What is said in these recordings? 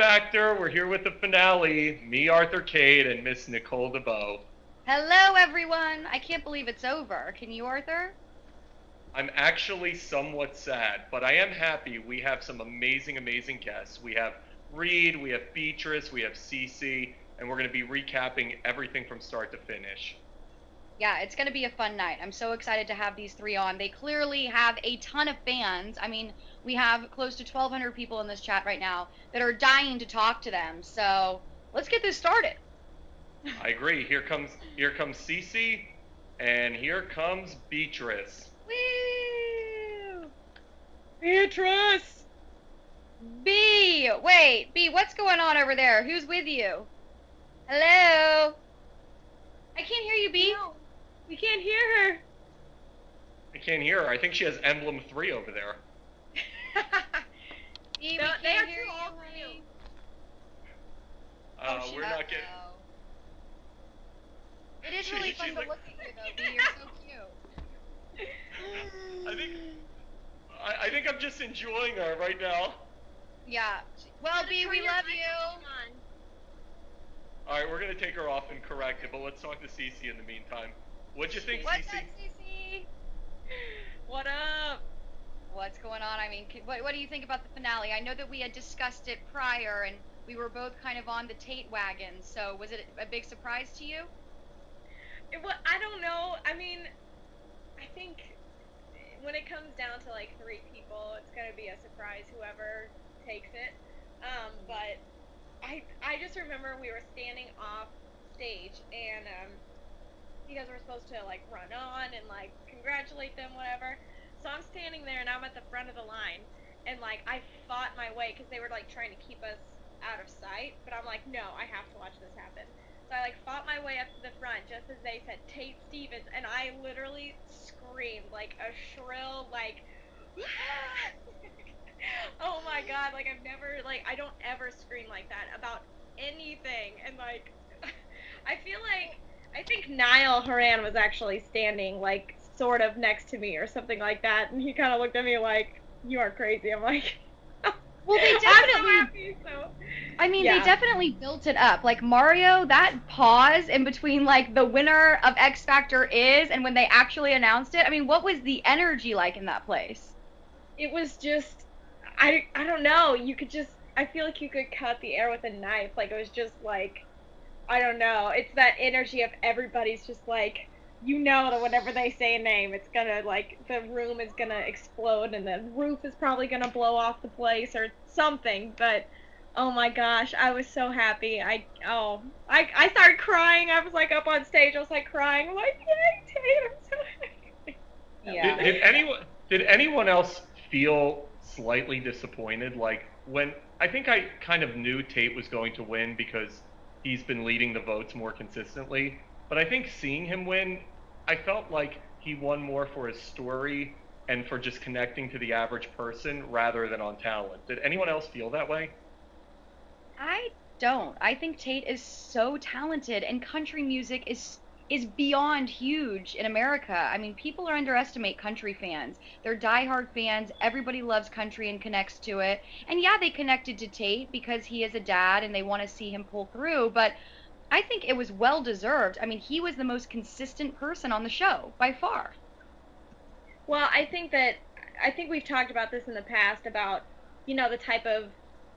Factor. We're here with the finale. Me, Arthur Cade, and Miss Nicole DeBow. Hello, everyone. I can't believe it's over. Can you, Arthur? I'm actually somewhat sad, but I am happy. We have some amazing, amazing guests. We have Reed, we have Beatrice, we have CeCe, and we're going to be recapping everything from start to finish. Yeah, it's going to be a fun night. I'm so excited to have these three on. They clearly have a ton of fans. I mean, we have close to 1,200 people in this chat right now that are dying to talk to them. So let's get this started. I agree. Here comes CeCe, and here comes Beatrice. Woo! Beatrice! Wait, B, what's going on over there? Who's with you? Hello? I can't hear you, B. No, we can't hear her. I can't hear her. I think she has emblem 3 over there. B, No, we they can't are hear too you, old for you. honey. We're not getting... It is really fun to look at you, though, B. You're so cute. I think I'm just enjoying her right now. Yeah. Well, B, we love you. Alright, we're going to take her off and correct it, but let's talk to CeCe in the meantime. What'd you think, What's CeCe? up, CeCe? What up? What's going on? I mean, what do you think about the finale? I know that we had discussed it prior, and we were both kind of on the Tate wagon, so was it a big surprise to you? I don't know. I mean, I think when it comes down to like 3 people, it's gonna be a surprise whoever takes it. But I just remember we were standing off stage and you guys were supposed to like run on and like congratulate them, whatever. So I'm standing there and I'm at the front of the line and like I fought my way because they were like trying to keep us out of sight, but I'm like, no, I have to watch this happen. So I like fought my way up to the front just as they said Tate Stevens, and I literally screamed like a shrill like oh my god, like I've never, like I don't ever scream like that about anything. And like I think Niall Horan was actually standing like sort of next to me or something like that, and he kind of looked at me like, you are crazy. I'm like, well, they definitely, I'm so happy, so. I mean, Yeah. They definitely built it up. Like, Mario, that pause in between, like, the winner of X Factor is and when they actually announced it, I mean, what was the energy like in that place? It was just, I don't know, you could just, I feel like you could cut the air with a knife. Like, it was just like, I don't know, it's that energy of everybody's just like, you know that whenever they say a name, it's gonna, like, the room is gonna explode and the roof is probably gonna blow off the place or something. But oh my gosh, I was so happy. I started crying. I was like up on stage, I was like crying. I'm like, yay, Tate, I'm so happy. Yeah. Did anyone else feel slightly disappointed? Like, when I think I kind of knew Tate was going to win because he's been leading the votes more consistently, but I think seeing him win, I felt like he won more for his story and for just connecting to the average person rather than on talent. Did anyone else feel that way? I don't. I think Tate is so talented, and country music is beyond huge in America. I mean, people underestimate country fans. They're diehard fans. Everybody loves country and connects to it. And yeah, they connected to Tate because he is a dad and they want to see him pull through, but I think it was well deserved. I mean, he was the most consistent person on the show by far. Well, I think we've talked about this in the past about, you know, the type of,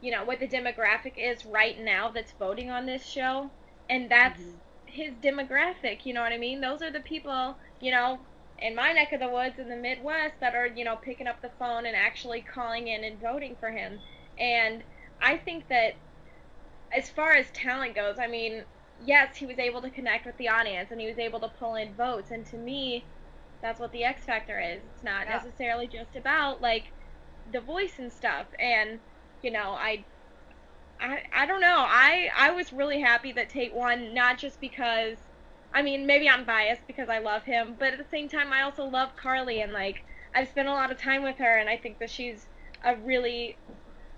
you know, what the demographic is right now that's voting on this show, and that's his demographic, you know what I mean? Those are the people, you know, in my neck of the woods in the Midwest that are, you know, picking up the phone and actually calling in and voting for him. And I think that as far as talent goes, I mean, yes, he was able to connect with the audience and he was able to pull in votes, and to me, that's what the X Factor is. It's not necessarily just about like the voice and stuff. And you know, I don't know. I was really happy that Tate won, not just because, I mean, maybe I'm biased because I love him, but at the same time I also love Carly, and like I've spent a lot of time with her, and I think that she's a really,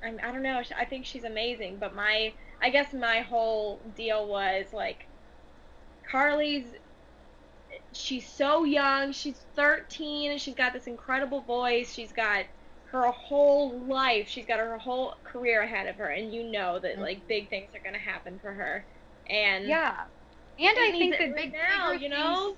I don't know, I think she's amazing. But I guess my whole deal was like, she's so young, she's 13, and she's got this incredible voice, she's got her whole life. She's got her whole career ahead of her, and you know that like big things are gonna happen for her. And yeah, and I think that big now, you know.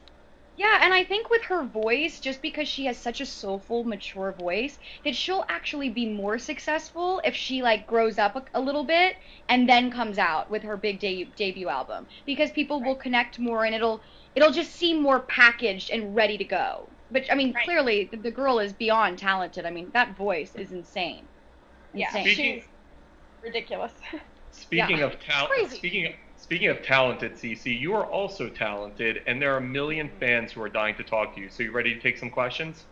Yeah, and I think with her voice, just because she has such a soulful, mature voice, that she'll actually be more successful if she like grows up a little bit and then comes out with her big debut album, because people will connect more and it'll just seem more packaged and ready to go. But I mean, clearly the girl is beyond talented. I mean, that voice is insane. Yeah, she's ridiculous. Speaking of talent, speaking of talented, CeCe, you are also talented, and there are a million fans who are dying to talk to you. So you ready to take some questions?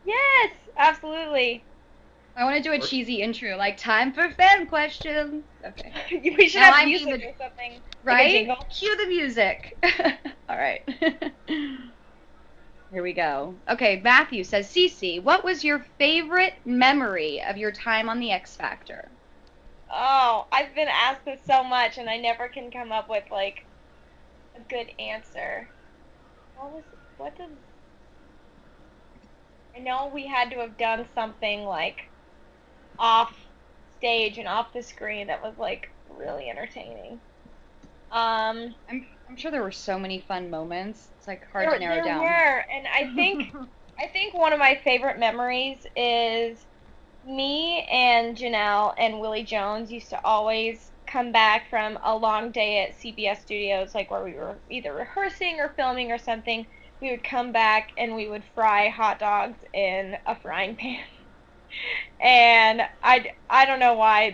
Yes, absolutely. I want to do a cheesy intro, like time for fan questions. Okay. We should have music or something. Right? Like cue the music. All right. Here we go. Okay, Matthew says, CeCe, what was your favorite memory of your time on The X Factor? Oh, I've been asked this so much, and I never can come up with, like, a good answer. I know we had to have done something, like, off stage and off the screen that was, like, really entertaining. I'm sure there were so many fun moments. It's, like, hard to narrow down. There were, and I think one of my favorite memories is me and Janelle and Willie Jones used to always come back from a long day at CBS Studios, like where we were either rehearsing or filming or something. We would come back and we would fry hot dogs in a frying pan. And I don't know why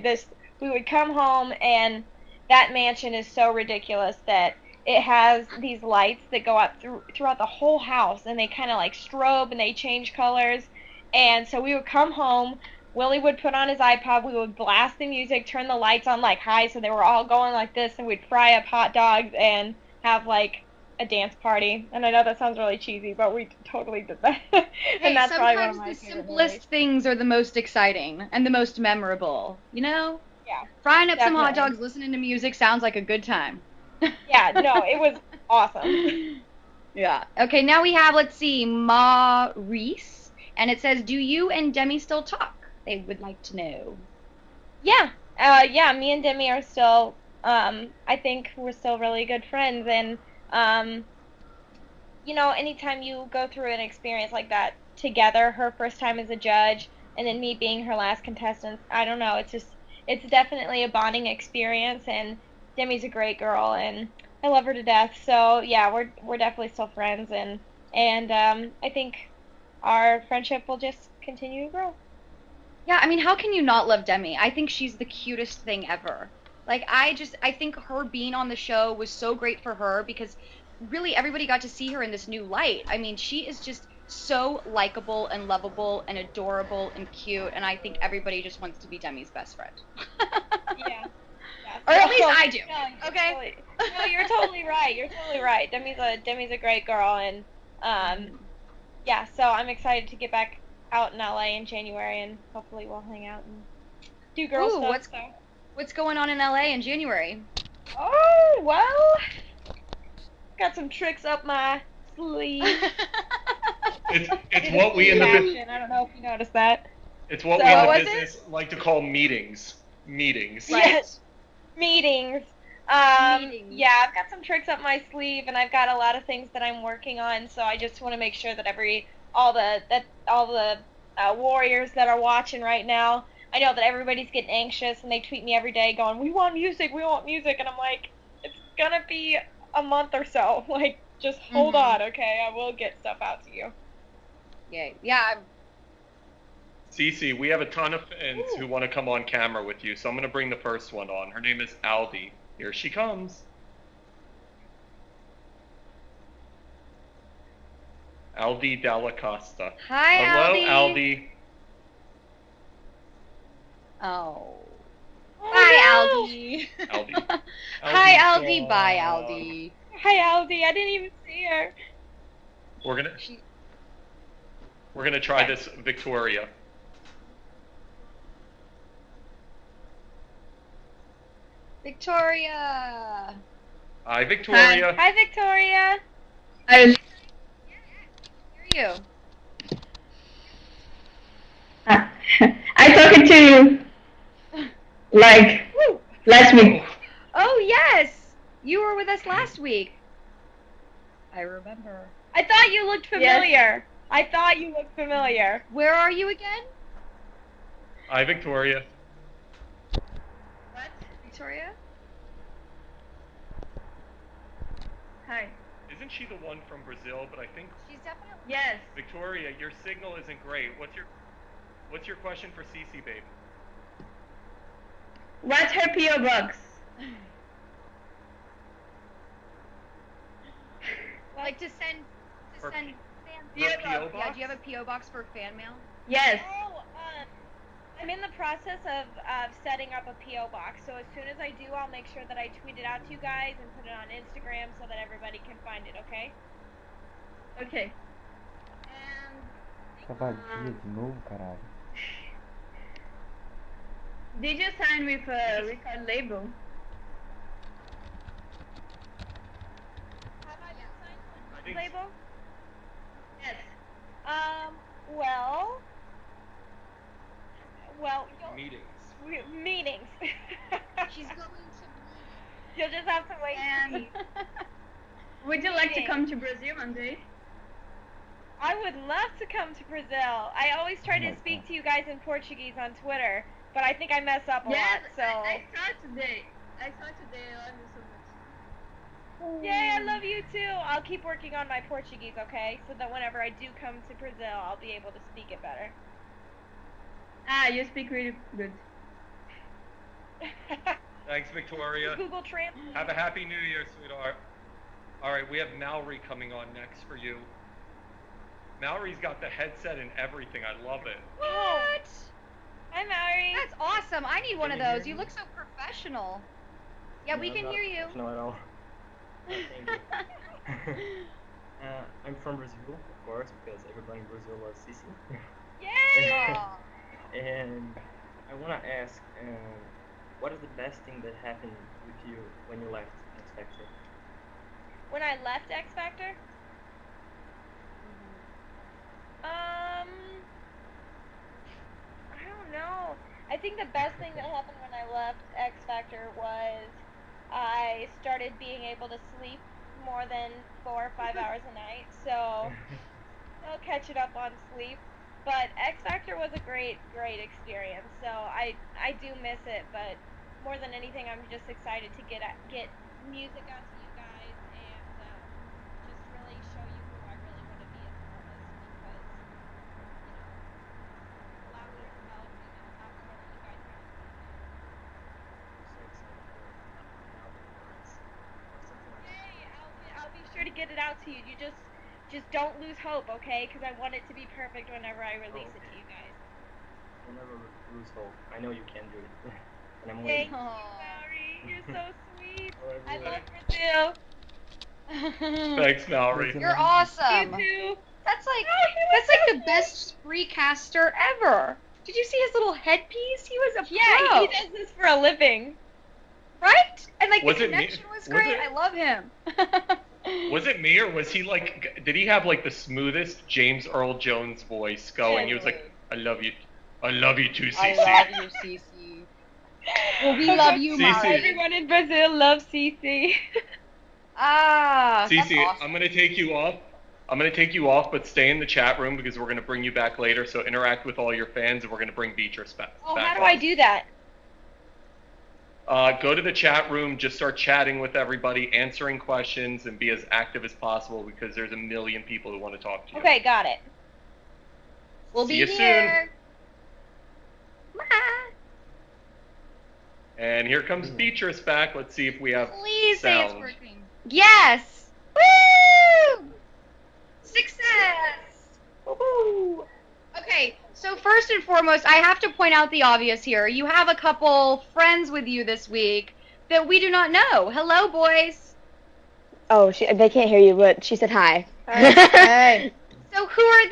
we would come home, and that mansion is so ridiculous that it has these lights that go out throughout the whole house, and they kind of like strobe and they change colors. And so we would come home, Willie would put on his iPod, we would blast the music, turn the lights on like high so they were all going like this, and we'd fry up hot dogs and have like a dance party. And I know that sounds really cheesy, but we totally did that. And that's probably one of my favorite memories. Sometimes the simplest things are the most exciting and the most memorable, you know? Yeah. Frying up some hot dogs, listening to music sounds like a good time. Yeah, no, it was awesome. Yeah. Okay, now we have, let's see, Maurice, and it says, do you and Demi still talk? They would like to know. Yeah. Me and Demi are still, I think we're still really good friends, and, you know, anytime you go through an experience like that together, her first time as a judge, and then me being her last contestant, I don't know, it's definitely a bonding experience, and Demi's a great girl, and I love her to death, so, yeah, we're definitely still friends, and I think our friendship will just continue to grow. Yeah, I mean, how can you not love Demi? I think she's the cutest thing ever. Like, I think her being on the show was so great for her because really everybody got to see her in this new light. I mean, she is just so likable and lovable and adorable and cute, and I think everybody just wants to be Demi's best friend. Yeah. Or at least I do. No, okay? You're totally right. You're totally right. Demi's a great girl, and yeah, so I'm excited to get back out in LA in January, and hopefully we'll hang out and do girl stuff. What's going on in LA in January? Oh, well, got some tricks up my sleeve. It's what we in the business. I don't know if you noticed that. It's what we in the business like to call meetings. Meetings. Right. Yes. Meetings. Yeah, I've got some tricks up my sleeve, and I've got a lot of things that I'm working on. So I just want to make sure that all the warriors that are watching right now, I know that everybody's getting anxious, and they tweet me every day going, we want music, and I'm like, it's gonna be a month or so. Like, just hold on, okay? I will get stuff out to you. Yay. Yeah. CeCe, we have a ton of fans who want to come on camera with you, so I'm going to bring the first one on. Her name is Aldi. Here she comes. Aldi Dalla Costa. Hi, Hello, Aldi. Oh. Bye, Aldi. Aldi. Hi, Aldi. Bye, Aldi. Hi, Aldi. I didn't even see her. We're gonna try this, Victoria. Victoria. Hi, Victoria. Hi, Victoria. Hear you. see you like last week. Oh yes, you were with us last week. I remember. I thought you looked familiar. I thought you looked familiar. Where are you again? Hi, Victoria. What? Victoria? Hi. Isn't she the one from Brazil? But I think She's definitely. Yes. Victoria, your signal isn't great. What's your question for CeCe, babe? What's her PO box? Like to send For fan P- for PO box? Yeah, do you have a PO box for fan mail? Yes. Oh, I'm in the process of setting up a PO box. So as soon as I do, I'll make sure that I tweet it out to you guys and put it on Instagram so that everybody can find it. Okay? Okay. Cavadinha de novo, caralho. Did you sign with a record label? Have I been signed I with think the label? Yes. Well, Meetings. She's going to. You'll just have to wait. And would you like to come to Brazil one day? I would love to come to Brazil. I always try to speak to you guys in Portuguese on Twitter, but I think I mess up a lot. So. I saw today. I love you so much. Yay, I love you too. I'll keep working on my Portuguese, okay? So that whenever I do come to Brazil, I'll be able to speak it better. Ah, you speak really good. Thanks, Victoria. Google Translate. Have a happy New Year, sweetheart. All right, we have Mallory coming on next for you. Mallory's got the headset and everything. I love it. What? Hi, Mallory. That's awesome. I need one of Can you hear those. You me? look so professional. Yeah, we can hear you. No, at all. Thank you. I'm from Brazil, of course, because everybody in Brazil loves CeCe. Yay! Aw. And I want to ask, what is the best thing that happened with you when you left X Factor? When I left X Factor? I don't know. I think the best thing that happened when I left X Factor was I started being able to sleep more than 4 or 5 hours a night, so I'll catch it up on sleep. But X Factor was a great experience, so I do miss it, but more than anything, I'm just excited to get music out to you guys and just really show you who I really want to be as an artist, because, allow me to develop, not more than you guys have. So excited for an album release or something like that. Yay! I'll be sure to get it out to you. You just don't lose hope, okay? Because I want it to be perfect whenever I release it to you guys. You'll never lose hope. I know you can do it. And I'm Thank waiting. you, Aw. Mallory. You're so sweet. Oh, I really? love Brazil. Thanks, Mallory. You're awesome. You too. That's like Oh, that's like the best spreecaster ever. Did you see his little headpiece? He was a Yeah, pro. he does this for a living. Right? And like Was the it me- connection was was great. it- I love him. Was it me or was he like? Did he have like the smoothest James Earl Jones voice going? He was like, "I love you too, CeCe." I love you, CeCe. Well, we love you, CeCe. Mari. Everyone in Brazil loves CeCe. Ah, that's CeCe, awesome. I'm gonna take you off. But stay in the chat room because we're gonna bring you back later. So interact with all your fans, and we're gonna bring Beatrice back. Oh, back how do on. I do that? Go to the chat room, just start chatting with everybody, answering questions, and be as active as possible because there's a million people who want to talk to you. Okay, got it. We'll See be you soon. here. Bye. And here comes Beatrice back. Let's see if we have Please say it's sound. working. Yes. Woo! Success. Woohoo! Okay, so first and foremost, I have to point out the obvious here. You have a couple friends with you this week that we do not know. Hello, boys. Oh, they can't hear you, but she said hi. Hey. So who are